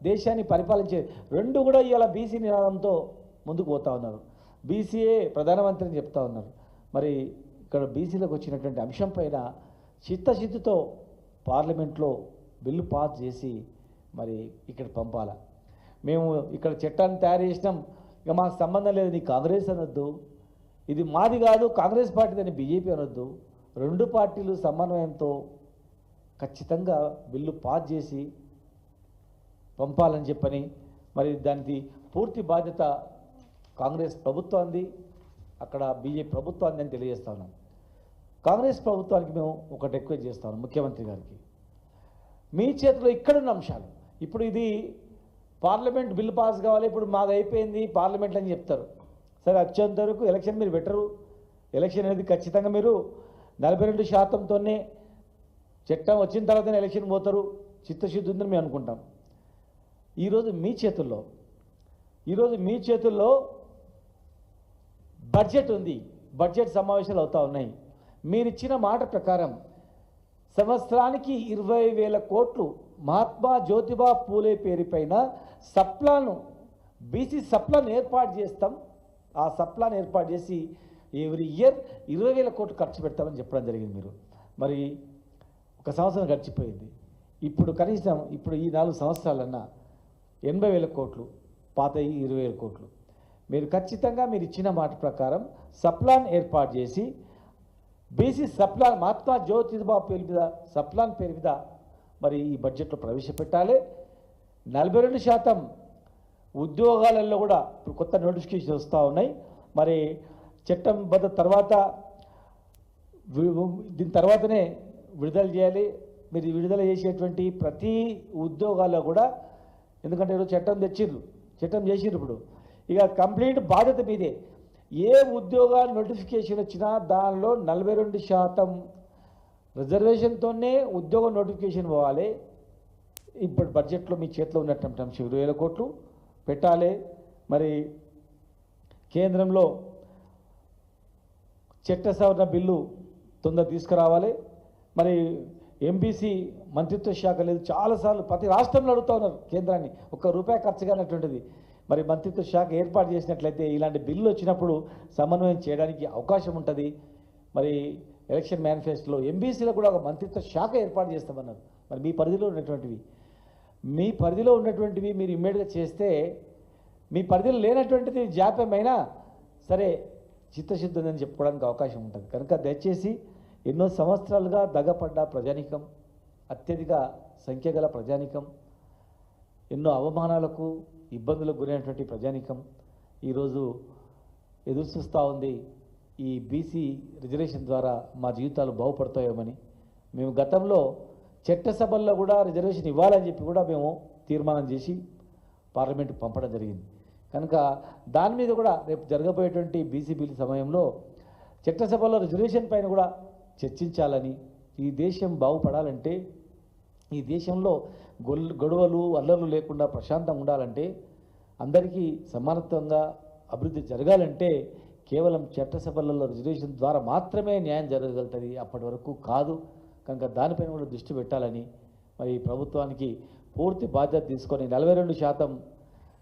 దేశాన్ని పరిపాలించే రెండు కూడా ఇవాళ బీసీ నినాదంతో ముందుకు పోతా ఉన్నారు. బీసీఏ ప్రధానమంత్రిని చెప్తా ఉన్నారు. మరి ఇక్కడ బీసీలకు వచ్చినటువంటి అంశం పైన చిత్తశుద్ధితో పార్లమెంట్లో బిల్లు పాస్ చేసి మరి ఇక్కడ పంపాలా. మేము ఇక్కడ చట్టాన్ని తయారు చేసినాం, ఇక మాకు సంబంధం లేదు, నీ కాంగ్రెస్ అనొద్దు, ఇది మాది కాదు కాంగ్రెస్ పార్టీదని బీజేపీ అనొద్దు, రెండు పార్టీలు సమన్వయంతో ఖచ్చితంగా బిల్లు పాస్ చేసి పంపాలని చెప్పని మరి దానికి పూర్తి బాధ్యత కాంగ్రెస్ ప్రభుత్వాన్ని, అక్కడ బీజేపీ ప్రభుత్వాన్ని అని తెలియజేస్తా ఉన్నాం. కాంగ్రెస్ ప్రభుత్వానికి మేము ఒకటి రిక్వెస్ట్ చేస్తా ఉన్నాం, ముఖ్యమంత్రి గారికి, మీ చేతిలో ఇక్కడున్న అంశాలు, ఇప్పుడు ఇది పార్లమెంట్ బిల్లు పాస్ కావాలి, ఇప్పుడు మాది అయిపోయింది పార్లమెంట్ అని చెప్తారు. సరే వచ్చేంత వరకు ఎలక్షన్ మీరు పెట్టరు, ఎలక్షన్ అనేది ఖచ్చితంగా మీరు 42%తోనే చట్టం వచ్చిన తర్వాతనే ఎలక్షన్ పోతారు, చిత్తశుద్ధి ఉందని మేము అనుకుంటాం. ఈరోజు మీ చేతుల్లో బడ్జెట్ ఉంది, బడ్జెట్ సమావేశాలు అవుతూ ఉన్నాయి. మీరు ఇచ్చిన మాట ప్రకారం సంవత్సరానికి 20,000 కోట్లు Mahatma Jyotiba Phule పేరుపైన sub plan, BC sub plan ఏర్పాటు చేస్తాం. ఆ సప్లాను ఏర్పాటు చేసి ఎవ్రీ ఇయర్ 20,000 కోట్లు ఖర్చు పెడతామని చెప్పడం జరిగింది. మీరు మరి ఒక సంవత్సరం గడిచిపోయింది. ఇప్పుడు కనీసం ఇప్పుడు ఈ 4 సంవత్సరాలన్నా 80,000 కోట్లు, పాత 20,000 కోట్లు మీరు ఖచ్చితంగా మీరు ఇచ్చిన మాట ప్రకారం సప్లాన్ ఏర్పాటు చేసి బీసీ సప్లాన్ మహాత్మా జ్యోతిబా పేరు మీద సప్లాన్ పేరు మీద మరి ఈ బడ్జెట్లో ప్రవేశపెట్టాలి. 42% ఉద్యోగాలలో కూడా ఇప్పుడు కొత్త నోటిఫికేషన్ వస్తూ ఉన్నాయి. మరి చట్టం బద్ద తర్వాత దీని తర్వాతనే విడుదల చేయాలి. మీరు విడుదల చేసేటువంటి ప్రతి ఉద్యోగాల్లో కూడా, ఎందుకంటే ఈరోజు చట్టం చేసిర్రు, ఇప్పుడు ఇక కంప్లీట్ బాధ్యత మీదే. ఏ ఉద్యోగాలు నోటిఫికేషన్ వచ్చినా దానిలో 42% రిజర్వేషన్తోనే ఉద్యోగ నోటిఫికేషన్ పోవాలి. ఇప్పుడు బడ్జెట్లో మీ చేతిలో ఉన్నటువంటి అంశం 20,000 కోట్లు పెట్టాలి. మరి కేంద్రంలో చట్ట సవరణ బిల్లు తొందర తీసుకురావాలి. మరి ఎంబీసీ మంత్రిత్వ శాఖ లేదు, చాలాసార్లు ప్రతి రాష్ట్రంలో అడుగుతూ ఉన్నారు కేంద్రాన్ని, ₹1 ఖర్చు కానటువంటిది. మరి మంత్రిత్వ శాఖ ఏర్పాటు చేసినట్లయితే ఇలాంటి బిల్లు వచ్చినప్పుడు సమన్వయం చేయడానికి అవకాశం ఉంటుంది. మరి ఎలక్షన్ మేనిఫెస్టోలో ఎంబీసీలో కూడా ఒక మంత్రిత్వ శాఖ ఏర్పాటు చేస్తామన్నారు. మరి మీ పరిధిలో ఉన్నటువంటివి మీరు ఇమ్మీడియట్గా చేస్తే, మీ పరిధిలో లేనటువంటిది జాప్యమైనా సరే చిత్తశుద్ధి ఉందని చెప్పుకోవడానికి అవకాశం ఉంటుంది. కనుక దయచేసి ఎన్నో సంవత్సరాలుగా దగపడ్డ ప్రజానీకం, అత్యధిక సంఖ్య గల ప్రజానీకం, ఎన్నో అవమానాలకు ఇబ్బందులకు గురైనటువంటి ప్రజానీకం ఈరోజు ఎదురు చూస్తూ ఉంది. ఈ బీసీ రిజర్వేషన్ ద్వారా మా జీవితాలు బాగుపడతాయేమని మేము గతంలో చట్టసభల్లో కూడా రిజర్వేషన్ ఇవ్వాలని చెప్పి కూడా మేము తీర్మానం చేసి పార్లమెంటుకు పంపడం జరిగింది. కనుక దాని మీద కూడా రేపు జరగబోయేటువంటి బీసీ బిల్లు సమయంలో చట్టసభలో రిజర్వేషన్ పైన కూడా చర్చించాలని, ఈ దేశం బాగుపడాలంటే, ఈ దేశంలో గొడవలు అల్లర్లు లేకుండా ప్రశాంతంగా ఉండాలంటే, అందరికీ సమానత్వంగా అభివృద్ధి జరగాలంటే కేవలం చట్టసభలలో రిజర్వేషన్ ద్వారా మాత్రమే న్యాయం జరగగలుగుతుంది, అప్పటి వరకు కాదు. కనుక దానిపైన కూడా దృష్టి పెట్టాలని, మరి ప్రభుత్వానికి పూర్తి బాధ్యత తీసుకొని 42%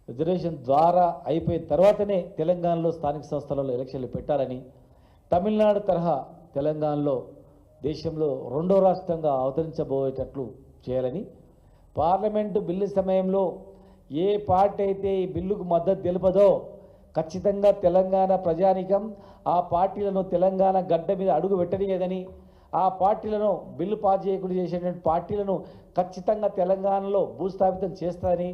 రిజర్వేషన్ ద్వారా అయిపోయిన తర్వాతనే తెలంగాణలో స్థానిక సంస్థలలో ఎలక్షన్లు పెట్టాలని, తమిళనాడు తరహా తెలంగాణలో దేశంలో 2వ రాష్ట్రంగా అవతరించబోయేటట్లు చేయాలని, పార్లమెంటు బిల్లు సమయంలో ఏ పార్టీ అయితే ఈ బిల్లుకు మద్దతు తెలుపదో ఖచ్చితంగా తెలంగాణ ప్రజానీకం ఆ పార్టీలను తెలంగాణ గడ్డ మీద అడుగు పెట్టనియదని, ఆ పార్టీలను బిల్లు పాస్ చేయకుండా చేసేటువంటి పార్టీలను ఖచ్చితంగా తెలంగాణలో భూస్థాపితం చేస్తారని